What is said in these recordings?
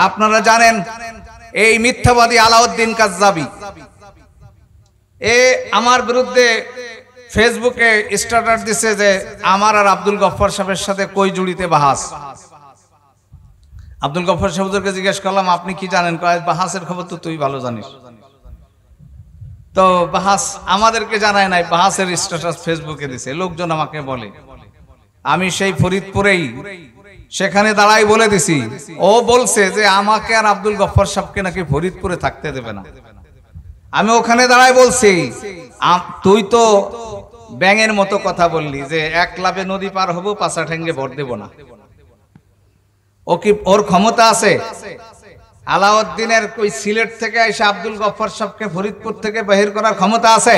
আপনারা জানেন এই মিথ্যাবাদী আলাউদ্দিন কাজ্জাবী আমার বিরুদ্ধে ফেসবুকে স্ট্যাটাস দিছে যে আমার আর আব্দুল গফফার সাহেবের সাথে কই জুড়িতে বাহাস। আব্দুল গফফার সাহেবকে জিজ্ঞেস করলাম আপনি কি জানেন? বাহাসের খবর তো তুই ভালো জানিস। তো বাহাস আমাদেরকে জানায় নাই, বাহাসের স্ট্যাটাস ফেসবুকে দিছে। লোকজন আমাকে বলে, আমি সেই ফরিদপুরেই সেখানে দাঁড়াই বলে দিছি, ও বলছে যে আমাকে আর আব্দুল গফফার সাহেবকে নাকি ফরিদপুরে থাকতে দেবে না। আমি ওখানে দাঁড়াই বলছি, তুই তো ব্যাঙের মতো কথা বললি যে এক লাভে নদী পার হবো, পাঁচা ঠেঙ্গে ভোট দেব না। ও কি ওর ক্ষমতা আছে? আলাউদ্দিনের ওই সিলেট থেকে এসে আব্দুল গফফার সাহেবকে ফরিদপুর থেকে বাহির করার ক্ষমতা আছে?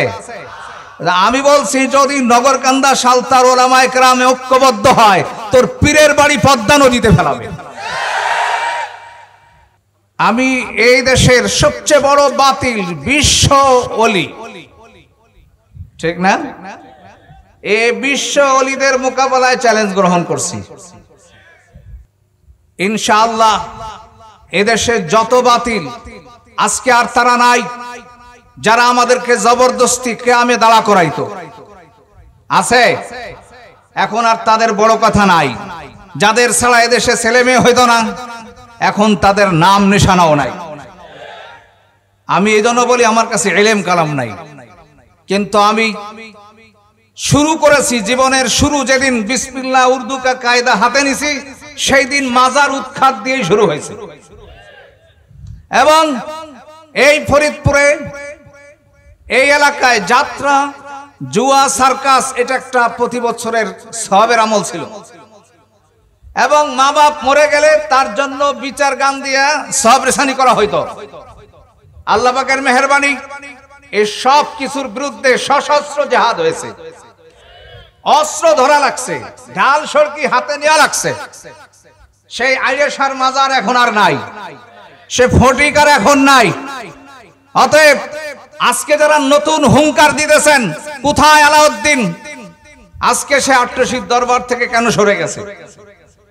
আমি বলছি যদি নগরকান্দা সালতার ওলামায়ে কেরামে ঐক্যবদ্ধ হয়, তোর পীরের বাড়ি পদ্মা নদীতে ফেলাবে। আমি এই দেশের সবচেয়ে বড় বাতিল বিশ্ব ওলি, ঠিক না? এই বিশ্ব ওলিদের মোকাবেলায় চ্যালেঞ্জ গ্রহণ করছি। ইনশাআল্লাহ এদেশে যত বাতিল আজকে আর তারা নাই যারা আমাদেরকে জবরদস্তি কিয়ামে দাঁড়া করাইতো, আছে? এখন আর তাদের বড় কথা নাই। যাদের ছাড়া এদেশে ছেলে মেয়ে হইতো না, এখন তাদের নাম নিশানাও নাই। আমি এই জন্য বলি আমার কাছে ইলম কালাম নাই, কিন্তু আমি শুরু করেছি জীবনের শুরু যেদিন বিসমিল্লাহ উর্দু কা কায়দা হাতে নিছি, সেই দিন মাজার উৎখাত দিয়ে শুরু হয়েছে। এবং এই ফরিদপুরে এই এলাকায় যাত্রা, জুয়া, সার্কাস এটা একটা প্রতি বছরের সওয়াবের আমল ছিল। এবং মা বাপ মরে গেলে তার জন্য বিচার গান দিয়া সওয়াব রেসানি করা হইতো। আল্লাহ পাকের মেহেরবানি এই সব কিছুর বিরুদ্ধে সশস্ত্র জিহাদ হয়েছে। অস্ত্র ধরা লাগছে, ঢাল সরকি হাতে নেওয়া লাগছে। সেই আয়েশার মাজার এখন আর নাই, সে ফটিকার এখন নাই। অতএব আজকে যারা নতুন হুঙ্কার দিতেছেন, কোথায় আলাউদ্দিন? আজকে সে আট্টশির দরবার থেকে কেন সরে গেছে?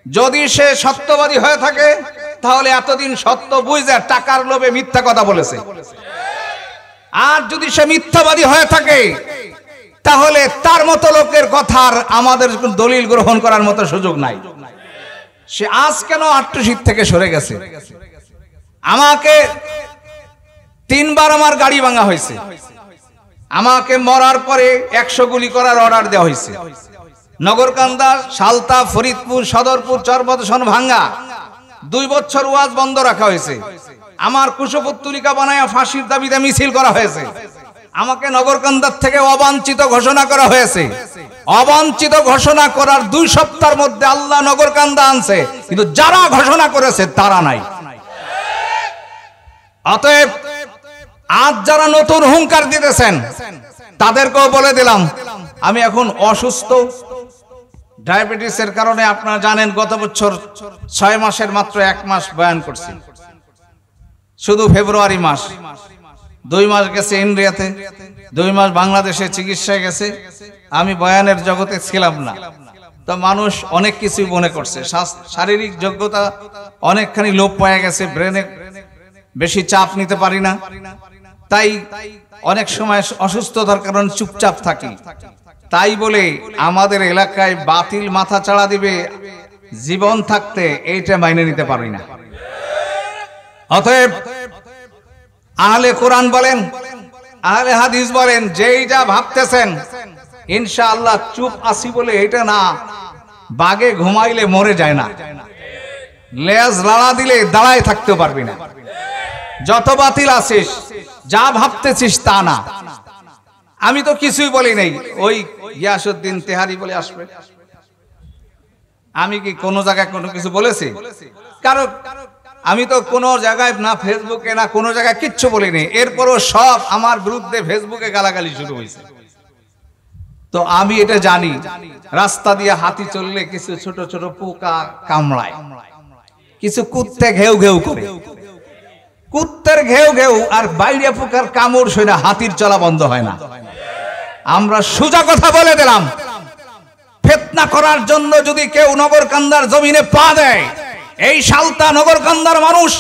যদি সে সত্যবাদী হয়ে থাকে তাহলে এতদিন সত্য বুঝে টাকার লোভে মিথ্যা কথা বলেছে। আর যদি সে মিথ্যাবাদী হয়ে থাকে তাহলে তার মতো লোকের কথার আমাদের দলিল গ্রহণ করার মতো সুযোগ নাই। সে আজ কেন আট্টশির থেকে সরে গেছে? আমাকে 3 বার আমার গাড়ি ভাঙা হয়েছে, আমাকে মরার পরে 100 গুলি করার অর্ডার দেওয়া হয়েছে। নগরকান্দা, সালতা, ফরিদপুর, সদরপুর, চরবদশন ভাঙ্গা 2 বছর ওয়াজ বন্ধ রাখা হয়েছে। আমার কুশপুত্তলিকা বানায়া ফাঁসির দাবিতে মিছিল করা হয়েছে। আমাকে নগরকান্দার থেকে অবাঞ্ছিত ঘোষণা করা হয়েছে। অবাঞ্ছিত ঘোষণা করার 2 সপ্তাহের মধ্যে আল্লাহ নগরকান্দা আনছে, কিন্তু যারা ঘোষণা করেছে তারা নাই। অতএব আজ যারা নতুন হুঙ্কার দিতেছেন তাদেরকেও বলে দিলাম, আমি এখন অসুস্থ, ডায়াবেটিসের কারণে। আপনারা জানেন গত বছর 6 মাসের মাত্র 1 মাস বয়ান করছি, শুধু ফেব্রুয়ারি মাস। 2 মাস গেছে ইন্ডিয়াতে, 2 মাস বাংলাদেশে চিকিৎসায় গেছে। আমি বয়ানের জগতে ছিলাম না, তো মানুষ অনেক কিছু মনে করছে। শারীরিক যোগ্যতা অনেকখানি লোপ পাওয়া গেছে, ব্রেনে বেশি চাপ নিতে পারি না, তাই অনেক সময় অসুস্থতার কারণে চুপচাপ থাকি। তাই বলে আমাদের এলাকায় বাতিল মাথা চাড়া দিবে জীবন থাকতে, এইটা মাইনে নিতে পারি না। অতএব আহলে কোরআন বলেন, আহলে হাদিস বলেন, যেই যা ভাবতেছেন ইনশাআল্লাহ চুপ আসি বলে এটা না, বাগে ঘুমাইলে মরে যায় না, লেজ লাড়া দিলে দাঁড়ায় থাকতে পারবি না। যত বাতিল আছিস, যা ভাবতেছিস তা না। আমি তো কিছুই বলি নাই, ওই গিয়াসউদ্দিন তেহারি বলে আসবে। আমি কি কোনো জায়গায় কোনো কিছু বলেছি? কারণ আমি তো কোনো জায়গায় না ফেসবুকে না কোনো জায়গায় কিচ্ছু বলিনি। এরপরও সব আমার বিরুদ্ধে ফেসবুকে গালাগালি শুরু হয়েছে। তো আমি এটা জানি, রাস্তা দিয়ে হাতি চললে কিছু ছোট ছোট পোকা কামড়ায়, কিছু কুত্তে ঘেউ ঘেউ করে, কুত্তের ঘেউ ঘেউ আর বাইরে পোকার কামড় সইনা হাতির চলা বন্ধ হয় না। আমরা সোজা কথা বলে দিলাম, ফিতনা করার জন্য যদি কেউ নগরকান্দার জমিনে পা দেয় এই সালতা নগরকান্দার মানুষ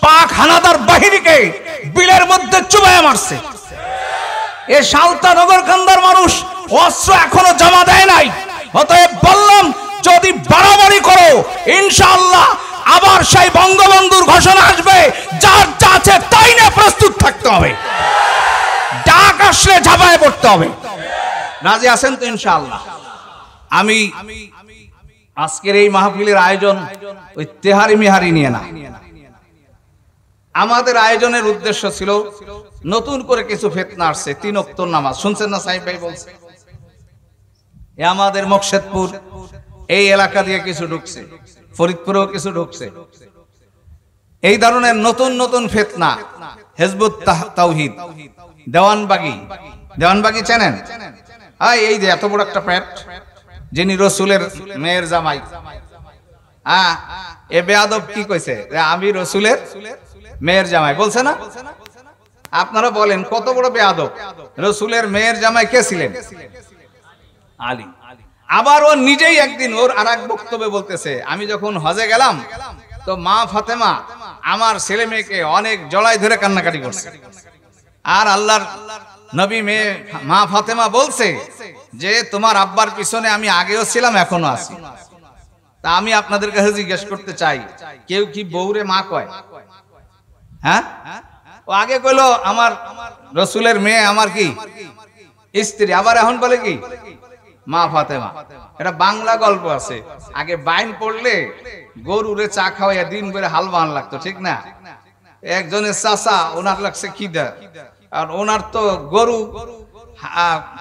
পাক হানাদার বাহিনীকে বিলের মধ্যে চুবাইয়া মারছে। এই সালতা নগরকান্দার মানুষ অস্ত্র এখনো জমা দেয় নাই। অতএব বললাম, যদি বাড়াবাড়ি করো ইনশাআল্লাহ আবার সেই বঙ্গবন্ধুর ঘোষণা আসবে, যার যা আছে তাই না প্রস্তুত থাকতে হবে, ডাক আসলে ঝাঁপায় পড়তে হবে। রাজি আছেন তো ইনশাআল্লাহ? আমি আজকের এই মাহফিলের আয়োজন ওই তেহারি মিহারি নিয়ে না, আমাদের আয়োজনের উদ্দেশ্য ছিল নতুন করে কিছু ফিতনা আসছে, 3 ওয়াক্ত নামাজ শুনছেন না সাহেব ভাই বলছে, এ আমাদের মকসেদপুর এই এলাকা দিয়ে কিছু ঢুকছে, ফরিদপুরেও কিছু ঢুকছে। এই ধরনের নতুন নতুন ফিতনা, হিজবুত তাওহীদ, দেওয়ানবাগি চেনেন? এই যে এত বড় একটা পেট, যিনি রসুলের মেয়ের জামাই, এ বেয়াদব কি কইছে, আমি রসুলের মেয়ের জামাই বলছে না? আপনারা বলেন কত বড় বেয়াদব। রসুলের মেয়ের জামাই কে ছিলেন? আলী। আবার ও নিজেই একদিন ওর আরেক বক্তব্যে বলতেছে, আমি যখন হজে গেলাম তো মা ফাতেমা আমার ছেলে মেয়েকে অনেক জড়াই ধরে কান্নাকাটি করছে, আর আল্লাহর নবী মেয়ে মা ফাতেমা বলছে যে তোমার আব্বার পিছনে আমি আগেও ছিলাম এখনো আছি। তা আমি আপনাদের কাছে জিজ্ঞেস করতে চাই, কেউ কি বউরে মা কয়? হ্যাঁ, ও আগে কইলো আমার রসুলের মেয়ে আমার কি স্ত্রী, আবার এখন বলে কি মা ফাতেমা। এটা বাংলা গল্প আছে, আগে বাইন পড়লে গরুরে চা খাওয়াইয়া দিন করে হালবান লাগতো, ঠিক না? একজনের চাচা, ওনার লাগছে খিদা, আর ওনার তো গরু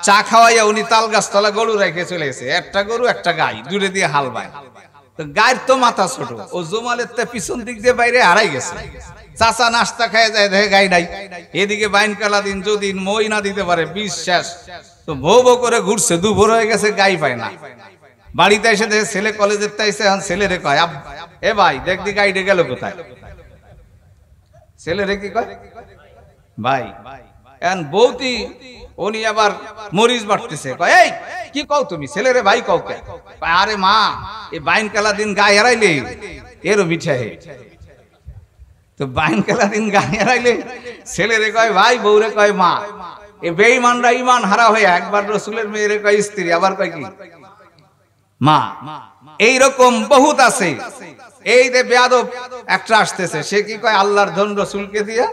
চা খাওয়াইয়া উনি তাল গাছতলা গরু রেখে চলে গেছে, একটা গরু একটা গাই দূরে দিয়ে হাল বায়। তো গায়ের তো মাথা ছোট, ও জমালের পিছন দিক দিয়ে বাইরে হারাই গেছে। চাচা নাস্তা খায় যায়, দেখে গাই নাই, এদিকে বাইন কালা দিন যদি মই না দিতে পারে বিশ্বাস, তো ভো ভো করে ঘুরছে, দুপুর হয়ে গেছে, গাই পায় না। বাড়িতে এসে দেখে ছেলে কলেজের তাইছে, ছেলেরে কয় এ ভাই দেখ দি গাইডে গেল কোথায়? ছেলেরে কি কয় ভাই, এখন বৌতি উনি আবার মরিচ বাটতেছে, কয় এই কি কও তুমি, ছেলেরে ভাই কও কে? আরে মা, এই বাইন কালা দিন গায়ে হারাইলে এরও মিঠা হে। তো বাইন কালা দিন গায়ে হারাইলে ছেলেরে কয় ভাই, বউরে কয় মা। এ বেঈমানরা ঈমান হারা হয়ে একবার রসুলের মেয়েরে কয় স্ত্রী, আবার কয় কি মা। এইরকম বহুত আছে। এই যে বেয়াদব একটা আসতেছে, সে কি কয় আল্লাহর ধন রসুলকে দিয়া,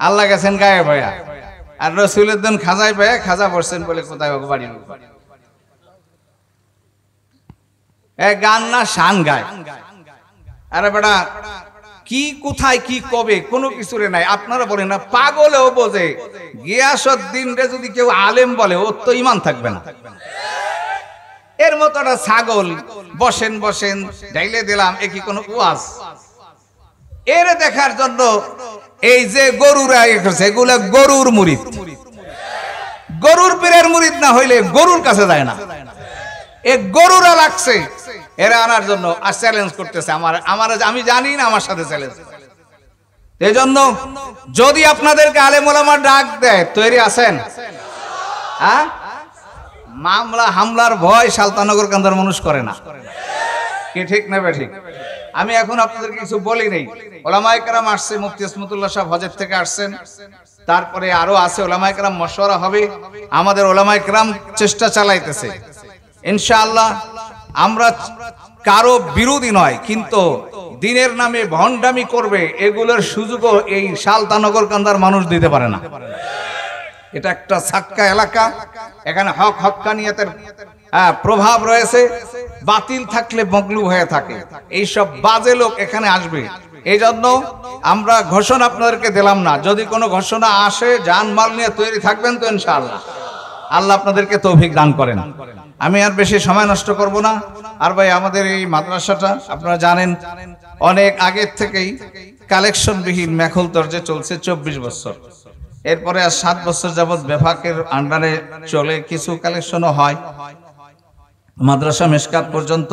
আল্লাহ গেছেন গায়ে ভয়া, আর রসুলের ধন খাজায় পায়া খাজা পড়ছেন বলে কোথায় বাড়ি গান না শান গায়। আরে বেটা কি কোথায় কি কবে কোনো কিছুরে নাই। আপনারা বলেন না পাগলেও বোঝে, গিয়াসউদ্দিন রে যদি কেউ আলেম বলে ওর তো ঈমান থাকবে না। এর মতো একটা ছাগল বসেন ঢাইলে দিলাম, এ কি কোনো ওয়াজ? এর দেখার জন্য এই যে গরুরা এগুলা গরুর মুরিদ, গরুর পীরের মুরিদ না হইলে গরুর কাছে যায় না। এ গরুরা লাগছে এরা আনার জন্য, আর চ্যালেঞ্জ করতেছে আমার আমি জানি না, আমার সাথে চ্যালেঞ্জ। এই জন্য যদি আপনাদেরকে আলেম ওলামা ডাক দেয়, তৈরি আছেন? হ্যাঁ, মামলা হামলার ভয় সালতানগর কান্দার মানুষ করে না, কি ঠিক না ঠিক? আমি এখন আপনাদের কিছু বলি নেই। ওলামায়ে কেরাম আসছে, মুফতি ইসমতুল্লাহ সাহেব হজের থেকে আসছেন, তারপরে আরো আছে ওলামায়ে কেরাম, মশওয়ারা হবে। আমাদের ওলামায়ে কেরাম চেষ্টা চালাইতেছে ইনশাআল্লাহ। আমরা কারো বিরোধী নয়, কিন্তু দিনের নামে ভণ্ডামি করবে এগুলোর সুযোগও এই সালতানগর কান্দার মানুষ দিতে পারে না। এটা একটা সাক্কা এলাকা, এখানে হক হক্কানিয়তের প্রভাব রয়েছে। বাতিল থাকলে মগলু হয়ে থাকে, এইসব বাজে লোক এখানে আসবে। এই জন্য আমরা ঘোষণা আপনাদেরকে দিলাম না, যদি কোনো ঘোষণা আসে জানমাল নিয়ে তৈরি থাকবেন তো ইনশাআল্লাহ। আল্লাহ আপনাদেরকে তৌফিক দান করেন। আমি আর বেশি সময় নষ্ট করব না। আর ভাই আমাদের এই মাদ্রাসাটা আপনারা জানেন অনেক আগের থেকেই কালেকশনবিহীন মেখল তর্জে চলছে 24 বছর। এরপরে আর 7 বছর যাবত বিভাগের আন্ডারে চলে, কিছু কালেকশনও হয়। মাদ্রাসা মেশকাত পর্যন্ত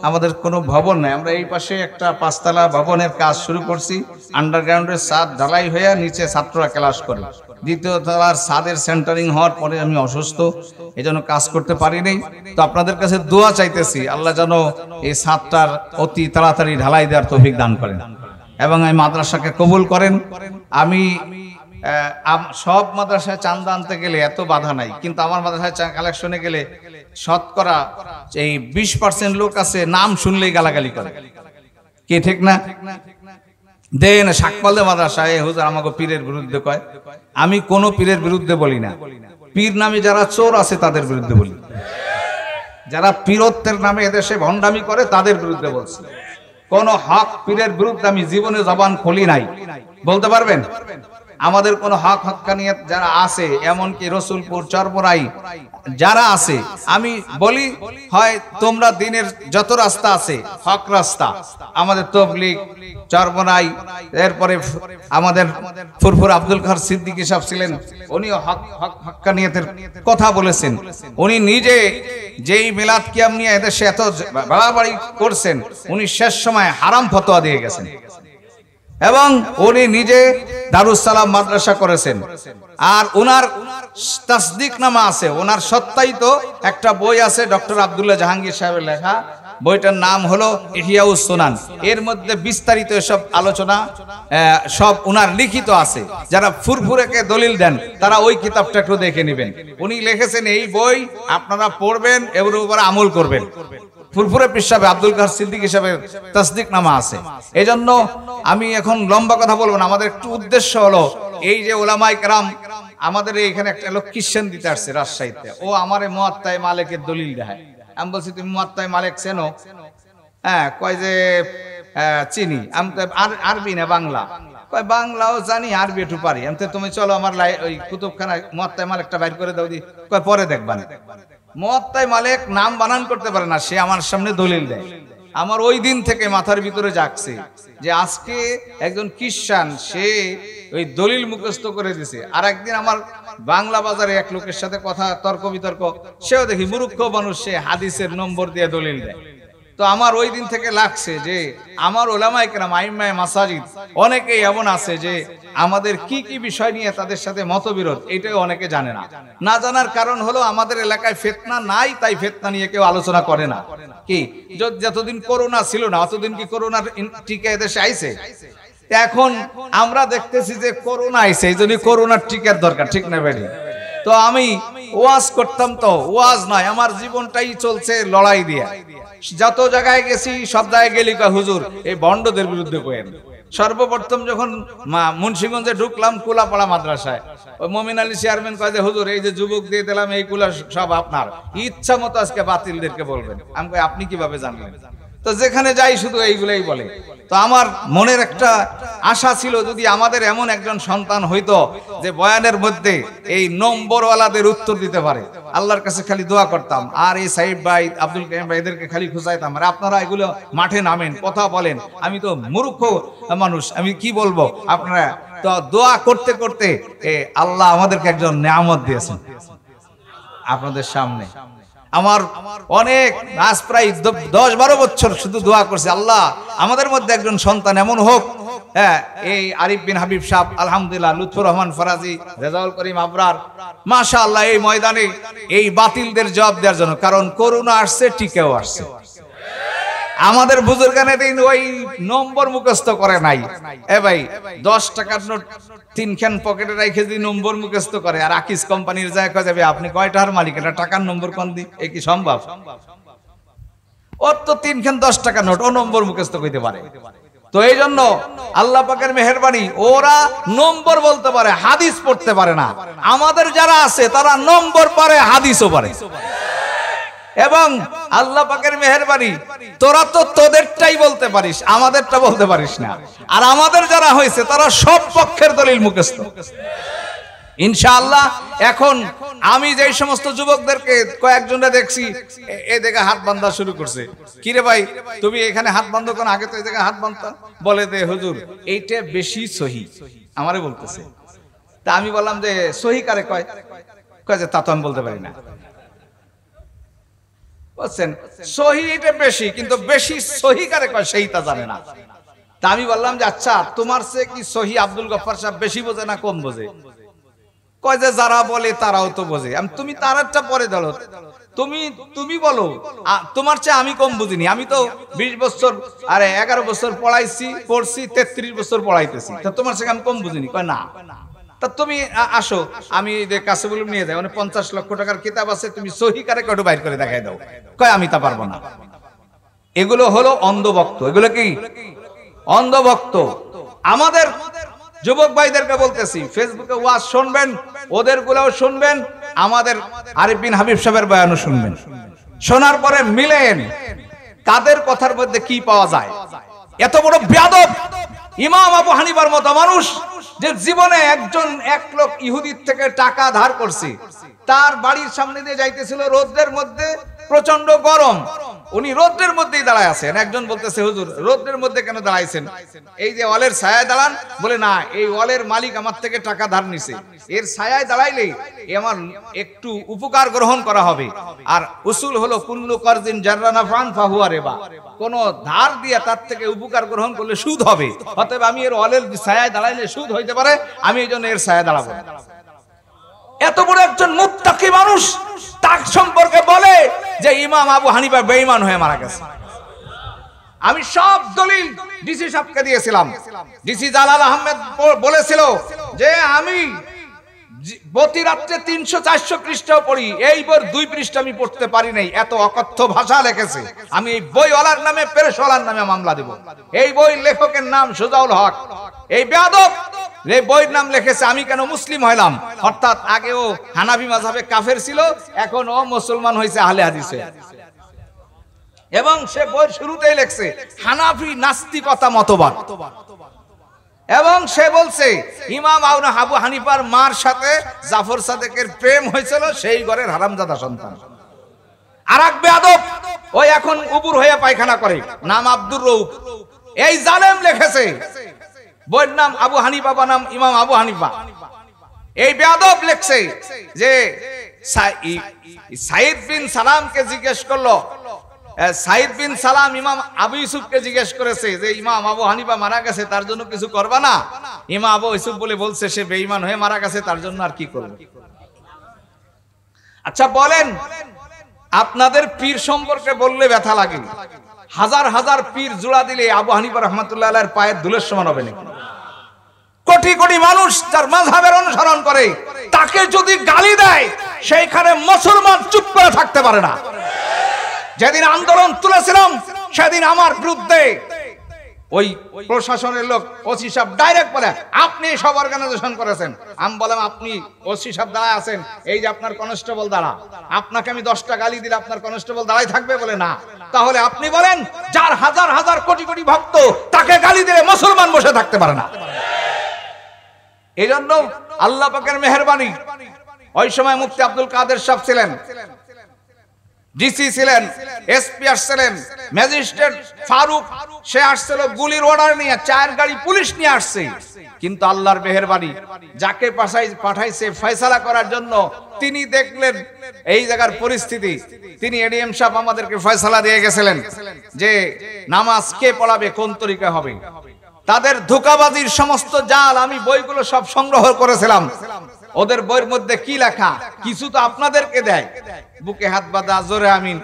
আমাদের কোনো ভবন নাই। আমরা এই পাশে একটা 5 তলা ভবনের কাজ শুরু করছি, আন্ডারগ্রাউন্ডের ছাদ ঢালাই হয়ে নিচে ছাত্ররা ক্লাস করে। দ্বিতীয় তলার ছাদের সেন্টারিং হওয়ার পরে আমি অসুস্থ, এই জন্য কাজ করতে পারিনি। তো আপনাদের কাছে দোয়া চাইতেছি, আল্লাহ যেন এই ছাদটার অতি তাড়াতাড়ি ঢালাই দেওয়ার তৌফিক দান করেন এবং এই মাদ্রাসাকে কবুল করেন। আমি সব মাদ্রাসায় চাঁদা আনতে গেলে এত বাধা নাই, কিন্তু আমার মাদ্রাসায় কালেকশনে গেলে শতকরা এই 20% লোক আছে নাম শুনলেই গালাগালি করে, কি ঠিক না? দেন শাকপালদের মাদ্রাসায় হুজুর আমাকে পীরের বিরুদ্ধে কয়। আমি কোন পীরের বিরুদ্ধে বলি না, পীর নামে যারা চোর আছে তাদের বিরুদ্ধে বলি, যারা পীরত্বের নামে এদেশে ভণ্ডামি করে তাদের বিরুদ্ধে বলছি। কোন হক পীরের বিরুদ্ধে আমি জীবনে জবান খুলি নাই। বলতে পারবেন আমাদের কোন হক হক্কানিয়ত যারা আছে, এমনকি রসুলপুর চরপরাই যারা আছে, আমি বলি হয় তোমরা দিনের যত রাস্তা আছে হক রাস্তা, আমাদের তবলিগ চরপরাই, এরপরে আমাদের ফুরফুর আব্দুল কাদের সিদ্দিকী সাহেব ছিলেন, উনিও হক হক্কানিয়তের কথা বলেছেন। উনি নিজে যেই মিলাদ কিয়াম নিয়ে এদেশে এত বাড়াবাড়ি করছেন, উনি শেষ সময় হারাম ফতোয়া দিয়ে গেছেন এবং উনি নিজে দারুস সালাম মাদ্রাসা করেছেন। আর ওনার তাসদিকনামা আছে, ওনার সত্যায়িত একটা বই আছে ডক্টর আব্দুল্লাহ জাহাঙ্গীর সাহেবের লেখা, বইটার নাম হলো ইহইয়াউস সুনান। এর মধ্যে বিস্তারিত এসব আলোচনা সব ওনার লিখিত আছে। যারা ফুরফুরেকে দলিল দেন তারা ওই কিতাবটা একটু দেখে নেবেন। উনি লিখেছেন এই বই আপনারা পড়বেন, এর উপর আমল করবেন। ফুরফুরে পীর সাহেব আব্দুল কাদের সিদ্দিকী সাহেবের তাসদিকনামা আছে। এই জন্য আমি এখন লম্বা কথা বলবো না, আমাদের একটু উদ্দেশ্য হলো এই যে ওলামায়ে কেরাম আমাদের এইখানে একটা লোক কিশ্চেন দিতে আসছে রাজশাহীতে, ও আমারে মুয়াত্তায়ে মালিকের দলিল দেখায়। আমি বলছি তুমি মুয়াত্তায়ে মালিক চেনো? হ্যাঁ, কয় যে চিনি। আমি আরবি না বাংলা? কয় বাংলাও জানি, আরবি একটু পারি। আমি তো তুমি চলো আমার ওই কুতুবখানা মুয়াত্তায়ে মালিকটা বাইর করে দাও দি। কয় পরে দেখবা না। মুয়াত্তায়ে মালিক নাম বানান করতে পারে না, সে আমার সামনে দলিল দেয়। আমার ওই দিন থেকে মাথার ভিতরে জাগছে যে আজকে একজন খ্রিস্টান সে ওই দলিল মুখস্থ করে দিছে। আর একদিন আমার বাংলা বাজারে এক লোকের সাথে কথা তর্ক বিতর্ক, সেও দেখি মূর্খ মানুষ, সে হাদিসের নম্বর দিয়ে দলিল দেয়। তো আমার ওই দিন থেকে লাগছে যে আমার ওলামায়ে কেরাম আইম্মায়ে মাসাজিদ অনেকেই এমন আছে যে আমাদের কি কি বিষয় নিয়ে তাদের সাথে মতবিরোধ, এটাও অনেকে জানে না। না জানার কারণ হলো আমাদের এলাকায় ফিতনা নাই, তাই ফিতনা নিয়ে কেউ আলোচনা করে না। কি যতদিন করোনা ছিল না অতদিন কি করোনার টিকা এদেশে আইছে? এখন আমরা দেখতেছি যে করোনা আইছে, এই জন্য করোনার টিকার দরকার, ঠিক না বেডি? তো আমি ওয়াজ করতাম, তো ওয়াজ নয়, আমার জীবনটাই চলছে লড়াই দিয়ে। যত জায়গায় গেছি সব জায়গায় গেলি কয় হুজুর এই বন্ডদের বিরুদ্ধে কয়েন। সর্বপ্রথম যখন মুন্সিগঞ্জে ঢুকলাম কুলাপাড়া মাদ্রাসায়, ওই মমিন আলী চেয়ারম্যান কয় যে হুজুর এই যে যুবক দিয়ে দিলাম এইগুলা সব আপনার ইচ্ছা মতো আজকে বাতিলদেরকে বলবেন। আমি কই আপনি কিভাবে জানলেন? তো যেখানে যাই শুধু এইগুলাই বলে। তো আমার মনের একটা আশা ছিল যদি আমাদের এমন একজন সন্তান হইতো যে বয়ানের মধ্যে এই নম্বরওয়ালাদের উত্তর দিতে পারে, আল্লাহর কাছে খালি দোয়া করতাম। আর এই সাহিব ভাই আব্দুল কাইম ভাই এদেরকে খালি খুঁজাইতাম, আর আপনারা এগুলো মাঠে নামেন, কথা বলেন। আমি তো মূর্খ মানুষ, আমি কি বলবো? আপনারা তো দোয়া করতে করতে আল্লাহ আমাদেরকে একজন নিয়ামত দিয়েছেন আপনাদের সামনে। আমার অনেক আজ প্রায় 10-12 বছর শুধু দোয়া করছে, আল্লাহ আমাদের মধ্যে একজন সন্তান এমন হোক। হ্যাঁ, এই আরিফ বিন হাবিব সাহেব আলহামদুলিল্লাহ, লুৎফুর রহমান ফরাজি, রেজাউল করিম আবরার, মাশাআল্লাহ এই ময়দানে এই বাতিলদের জবাব দেওয়ার জন্য। কারণ করোনা আসছে, টিকাও আসছে। আমাদের বুজুর্গানে দিন ওই নম্বর মুখস্থ করে নাই। এ ভাই 10 টাকার নোট 3খান পকেটে রেখে যদি নম্বর মুখস্থ করে, আর আকিস কোম্পানির যায় কয় যাবে আপনি কয়টার মালিক, এটা টাকার নম্বর কোন দিন? এ কি সম্ভব? ওর তো 3খান 10 টাকার নোট, ও নম্বর মুখস্থ কইতে পারে। তো এই জন্য আল্লাহ পাকের মেহেরবানি, ওরা নম্বর বলতে পারে, হাদিস পড়তে পারে না। আমাদের যারা আছে তারা নম্বর পারে, হাদিসও পারে। এবং আল্লাহ পাকের মেহেরবানি, তোরা তো তোদেরটাই বলতে পারিস, আমাদেরটা বলতে পারিস না। আর আমাদের যারা হয়েছে তারা সব পক্ষের দলিল মুখস্থ ইনশাআল্লাহ। এখন আমি যে সমস্ত যুবকদেরকে কয়েকজনটা দেখছি এই জায়গায় হাত বাঁধা শুরু করছে, কিরে ভাই তুমি এখানে হাত বাঁধো কেন? আগে তো এই জায়গায় হাত বাঁধতাম। বলে দে হুজুর এইটা বেশি সহি, আমারে বলতেছে। তা আমি বললাম যে সহি কারে কয়? কয় যে তা তো আমি বলতে পারি না। বুঝছেন, সহি এটা বেশি, কিন্তু বেশি সহি কারে কয় সেইটা জানে না। তা আমি বললাম যে আচ্ছা তোমার চেয়ে কি সহি আব্দুল গফফার সাহেব বেশি বোঝে না কম বোঝে? কয় যে যারা বলে তারাও তো বোঝে। তুমি তারারটা পরে ধরো, তুমি বলো, তোমার চেয়ে আমি কম বুঝিনি। আমি তো 20 বছর 11 বছর পড়ছি 33 বছর পড়াইতেছি, তা তোমার চেয়ে আমি কম বুঝিনি। কয় না, তা তুমি আসো, আমি কাছে বলে নিয়ে যাই, মানে 50 লক্ষ টাকার কিতাব আছে, তুমি সহি কারে কয়টা বাইর করে দেখাই দাও। কয় আমি তা পারবো না। এগুলো হলো অন্ধভক্ত। এগুলো কি অন্ধভক্ত? আমাদের যুবক ভাইদেরকে বলতেছি, ফেসবুকে ওয়াজ শুনবেন, ওদের গুলাও শুনবেন, আমাদের আরিফ বিন হাবিব সাহেবের বয়ানও শুনবেন। শোনার পরে মিলেন তাদের কথার মধ্যে কি পাওয়া যায়। এত বড় বেয়াদব ইমাম আবু হানিফার মতো মানুষ, যে জীবনে এক লোক ইহুদির থেকে টাকা ধার করছে, তার বাড়ির সামনে দিয়ে যাইতেছিল রোদ্রের মধ্যে, প্রচন্ড গরম, উনি রোদ্রের মধ্যেই দাঁড়ায় আছেন। একজন বলতেছে, হুজুর রোদ্রের মধ্যে কেন দাঁড়াইছেন? এই যে ওয়ালের ছায়ায় দাঁড়ান। বলে না, এই ওয়ালের মালিক আমার থেকে টাকা ধার নিছে, এর ছায়ায় দাঁড়াইলে আমার একটু উপকার গ্রহণ করা হবে। আর উসুল হলো কুল্লু কারজিন জাররা নাফান ফাহুয়া রিবা, কোন ধার দিয়ে তার থেকে উপকার গ্রহণ করলে সুদ হবে। অতএব আমি এর ওয়ালের ছায়ায় দাঁড়াইলে সুদ হইতে পারে, আমি এই জন্য এর ছায়ায় দাঁড়াবো। এত বড় একজন মুত্তাকি মানুষ তার সম্পর্কে বলে যে ইমাম আবু হানিফা বেঈমান হয়ে মারা গেছে। আমি সব দলিল ডিসি সাহেবকে দিয়েছিলাম। ডিসি জালাল আহমেদ বলেছিল যে আমি প্রতি রাত্রে 300-400 পৃষ্ঠা পড়ি, এই বইয়ের 2 পৃষ্ঠা আমি পড়তে পারি নাই, এত অকথ্য ভাষা লিখেছে। আমি এই বইওয়ালার নামে, প্রেসওয়ালার নামে মামলা দেব। এই বই লেখকের নাম সুজাউল হক। এই বেয়াদব এই বইয়ের নাম লিখেছে, আমি কেন মুসলিম হইলাম, অর্থাৎ আগেও হানাফি মাযহাবে কাফের ছিল, এখন ও মুসলমান হয়েছে, আহলে হাদিসে। এবং সে বইয়ের শুরুতেই লিখছে হানাফি নাস্তিকতা মতবাদ। এবং সে বলছে ইমাম আবু হানিফার মার সাথে জাফর সাদেকের প্রেম হয়েছিল, সেই ঘরের হারামজাদা সন্তান। আরেক বেয়াদব, ওই এখন উবুর হয়ে পায়খানা করে, নাম আব্দুর রউফ। এই জালেম লিখেছে, বইয়ের নাম আবু হানিফা বনাম ইমাম আবু হানিফা। এই বেয়াদব লিখছে যে সাইদ বিন সালামকে জিজ্ঞেস করলো, সাইদ বিন সালাম ইমাম আবু ইউসুফকে জিজ্ঞেস করেছে যে ইমাম আবু হানিফা মারা গেছে, তার জন্য কিছু করবা না? ইমাম আবু ইউসুফ বলছে সে বেঈমান হয়ে মারা গেছে, তার জন্য আর কি করবে? আচ্ছা বলেন, আপনাদের পীর সম্পর্কে বললে ব্যথা লাগে, হাজার হাজার পীর জোড়া দিলে আবু হানিফা রাহমাতুল্লাহ আলাইহির পায়ের ধুলোর সমান হবে নাকি? কোটি কোটি মানুষ যার মাযহাবের অনুসরণ করে, তাকে যদি গালি দেয় সেইখানে মুসলমান চুপ করে থাকতে পারে না। যেদিন আন্দোলন তুলেছিলাম সেদিন আমার বিরুদ্ধে ওই প্রশাসনের লোক ওসি সাহেব ডাইরেক্ট বলে, আপনি সব অর্গানাইজেশন করেছেন। আমি বললাম, আপনি ওসি সাহেব দাঁড়ায় আছেন, এই যে আপনার কনস্টেবল দাঁড়া, আপনাকে আমি 10টা গালি দিলে আপনার কনস্টেবল দাঁড়ায় থাকবে? বলে না। তাহলে আপনি বলেন, যার হাজার হাজার কোটি কোটি ভক্ত, তাকে গালি দিলে মুসলমান বসে থাকতে পারে না। এই জন্য আল্লাহ পাকের মেহেরবানি, ওই সময় মুফতি আব্দুল কাদের সাহেব ছিলেন, ডিসি ছিলেন, এসপি আসছিলেন, ম্যাজিস্ট্রেট ফারুক সে আসছিল গুলির অর্ডার নিয়ে, 4 গাড়ি পুলিশ নিয়ে আসছে। কিন্তু আল্লাহর মেহেরবানি, যাকে পাঠাইছে ফয়সালা করার জন্য, তিনি দেখলেন এই জায়গার পরিস্থিতি, তিনি এডিএম সাহেব আমাদেরকে ফয়সালা দিয়ে গেছিলেন যে নামাজ কে পড়াবে, কোন তরিকা হবে। তাদের ধোঁকাবাজির সমস্ত জাল আমি বইগুলো সব সংগ্রহ করেছিলাম। ওদের বইয়ের মধ্যে কি লেখা, কিছু তো আপনাদেরকে দেয়, বুকে হাত বাঁধা, জোরে আমিন,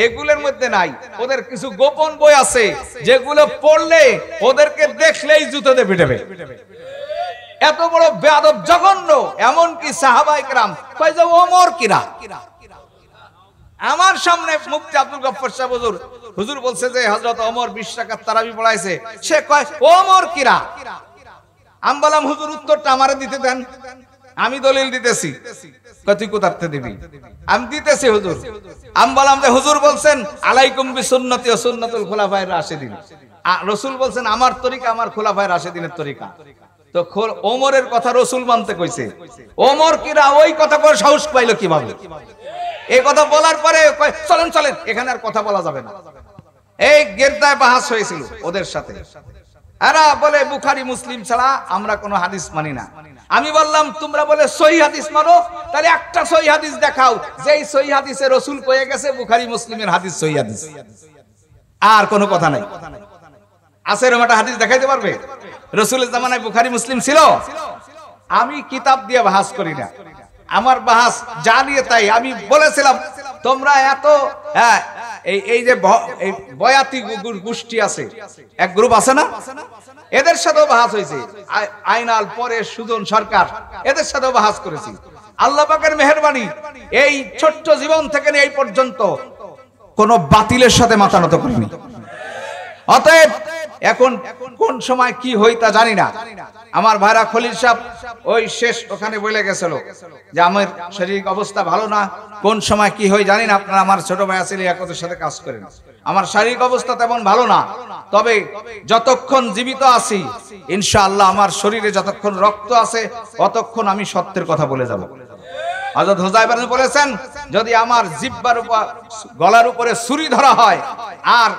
এগুলোর মধ্যে নাই। ওদের কিছু গোপন বই আছে যেগুলো পড়লে ওদেরকে দেখলেই জুতোতে পিটাবে। এত বড় বেয়াদব, জঘন্য। এমন কি সাহাবায়ে কেরাম কয় যে ওমর কিরা, আমার সামনে মুফতি আব্দুল গফফার সাহেব হুজুর বলছে যে হযরত ওমর 20 রাকাত তারাবি পড়াইছে, সে কয় ওমর কিরা। আমি বললাম, হুজুর উত্তরটা আমারে দিতে দেন, আমি দলিল দিতেছি। তুই কোথাতে দিবি? আমি দিতেছি হুজুর। আমি বললাম যে হুজুর বলছেন আলাইকুম বিসুন্নতি ওয়া সুন্নাতুল খুলাফায়ে রাশিদিন, রাসূল বলছেন আমার তরিকা, আমার খুলাফায়ে রাশিদিনের তরিকা। তো ওমরের কথা রাসূল মানতে কইছে, ওমর কিরা ওই কথা করে সাহস পাইলো কিভাবে? এই কথা বলার পরে চলেন চলেন, এখানে আর কথা বলা যাবে না। এই গেরদায় বাহাস হয়েছিল ওদের সাথে। এরা বলে বুখারী মুসলিম ছাড়া আমরা কোনো হাদিস মানি না। আমি বললাম, তোমরা বলে সহিহ হাদিস মানো, তাহলে একটা সহিহ হাদিস দেখাও যেই সহিহ হাদিসে রাসূল কয়ে গেছে বুখারী মুসলিমের হাদিস সহিহ হাদিস। আর কোনো কথা নাই। আছে এরকম একটা হাদিস দেখাইতে পারবে? রাসূলের জামানায় বুখারী মুসলিম ছিল? আমি কিতাব দিয়ে বাহাস করি না, আমার বাহাস যা নিয়ে তাই। আমি বলেছিলাম তোমরা এত এই যে বয়াতি গোষ্ঠী আছে, এক গ্রুপ আছে না, এদের সাথেও বাহাস হয়েছে। আইনাল পরে সুজন সরকার, এদের সাথেও বাহাস করেছি। আল্লাহ পাকের মেহেরবানি, এই ছোট্ট জীবন থেকে এই পর্যন্ত কোন বাতিলের সাথে মাথা নত করিনি। অতএব এখন কোন সময় কি হই তা জানি না। আমার ভাইরা খলিল সাহেব ওই শেষ ওখানে বলে গেছিল যে আমার শারীরিক অবস্থা ভালো না, কোন সময় কি হই জানি না। আপনারা আমার ছোট ভাই আছেন, একদের সাথে কাজ করেন। আমার শারীরিক অবস্থা তেমন ভালো না, তবে যতক্ষণ জীবিত আছি ইনশাআল্লাহ আমার শরীরে যতক্ষণ রক্ত আছে ততক্ষণ আমি সত্যের কথা বলে যাব। হযরত হুযায়ফা বলেছেন, যদি আমার জিহ্বার উপর গলার উপরে ছুরি ধরা হয় আর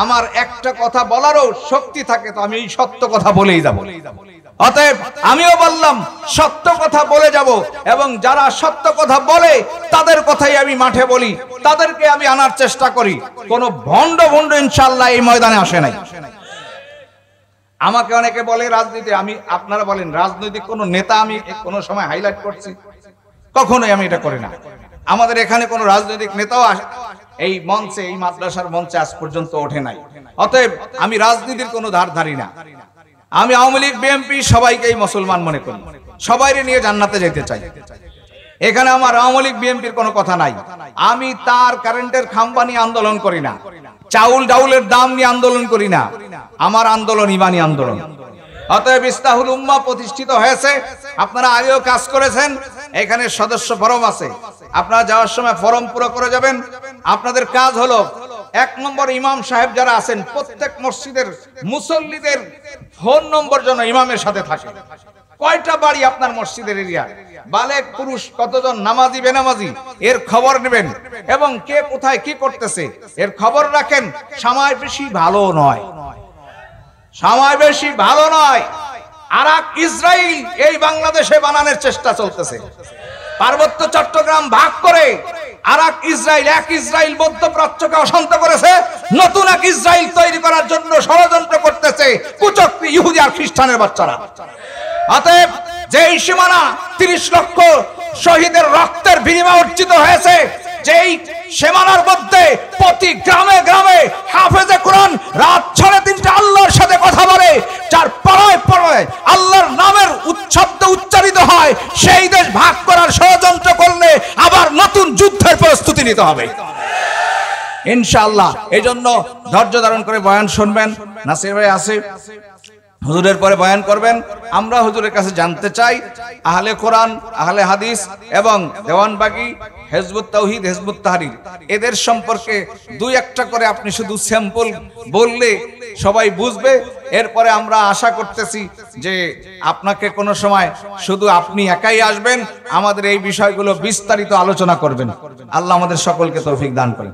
আমার একটা কথা বলারও শক্তি থাকে, তো আমি এই সত্য কথা বলেই যাব। অতএব আমিও বললাম সত্য কথা বলে যাব, এবং যারা সত্য কথা বলে তাদের কথাই আমি মাঠে বলি, তাদেরকে আমি আনার চেষ্টা করি। কোন ভণ্ড ইনশাআল্লাহ এই ময়দানে আসে নাই। আমাকে অনেকে বলে রাজনীতি, আমি আপনারা বলেন রাজনৈতিক কোন নেতা আমি কোন সময় হাইলাইট করছি? কখনোই আমি এটা করি না। আমাদের এখানে কোন রাজনৈতিক নেতাও এই মঞ্চে, এই মাদ্রাসার মঞ্চে আজ পর্যন্ত ওঠে নাই। অতএব আমি রাজনীতির কোনো ধার ধারি না। আমি আওয়ামী লীগ বিএনপি সবাইকেই মুসলমান মনে করি, সবাইকে নিয়ে জান্নাতে যেতে চাই। এখানে আমার আওয়ামী লীগ বিএনপির কোনো কথা নাই। আমি তার কারেন্টের খাম্বা নিয়ে আন্দোলন করি না, চাউল ডাউলের দাম নিয়ে আন্দোলন করি না। আমার আন্দোলন ইমানি আন্দোলন। অতএব ইসলাহুল উম্মাহ প্রতিষ্ঠিত হয়েছে, আপনারা আগেও কাজ করেছেন। এখানে সদস্য ফরম আছে, আপনারা যাওয়ার সময় ফরম পুরো করে যাবেন। আপনাদের কাজ হলো 1 নম্বর ইমাম সাহেব যারা আছেন প্রত্যেক মসজিদের মুসল্লিদের ফোন নম্বর যেন ইমামের সাথে থাকে। কয়টা বাড়ি আপনার মসজিদের এরিয়া, বালেক পুরুষ কতজন, নামাজি বেনামাজি, এর খবর নেবেন, এবং কে কোথায় কি করতেছে এর খবর রাখেন। সময় বেশি ভালো নয়, সময় বেশি ভালো নয়। আরাক ইসরাইল এই বাংলাদেশে বানানোর চেষ্টা চলতেছে। পার্বত্য চট্টগ্রাম ভাগ করে আরাক ইসরাইল, এক ইসরাইল মধ্যপ্রাচ্যকে অশান্ত করেছে, নতুন এক ইসরাইল তৈরি করার জন্য ষড়যন্ত্র করতেছে কুচক্রী ইহুদি আর খ্রিস্টানের বাচ্চারা। অতএব যেই সীমানা 30 লক্ষ শহীদের রক্তের বিনিময়ে অর্জিত হয়েছে, যেই সীমানার মধ্যে প্রতি গ্রামে গ্রামে হাফেজে কোরআন রাত 3:30 আল্লাহর সাথে কথা বলে, যার পাড়ায় পাড়ায় আল্লাহর নামের শব্দ উচ্চারিত হয়, সেই দেশ ভাগ করার ষড়যন্ত্র করলে আবার নতুন যুদ্ধের প্রস্তুতি নিতে হবে ইনশাআল্লাহ। এই জন্য ধৈর্য ধারণ করে বয়ান শুনবেন। নাসির ভাই আছে, হুজুরের পরে বয়ান করবেন। আমরা হুজুরের কাছে জানতে চাই আহলে কোরআন, আহলে হাদিস এবং দেওয়ানবাগী, হিজবুত তাওহীদ, হিজবুত তাহরীর এদের সম্পর্কে 2-1টা করে আপনি শুধু স্যাম্পল বললে সবাই বুঝবে। এরপরে আমরা আশা করতেছি যে আপনাকে কোনো সময় শুধু আপনি একাই আসবেন, আমাদের এই বিষয়গুলো বিস্তারিত আলোচনা করবেন। আল্লাহ আমাদের সকলকে তৌফিক দান করেন।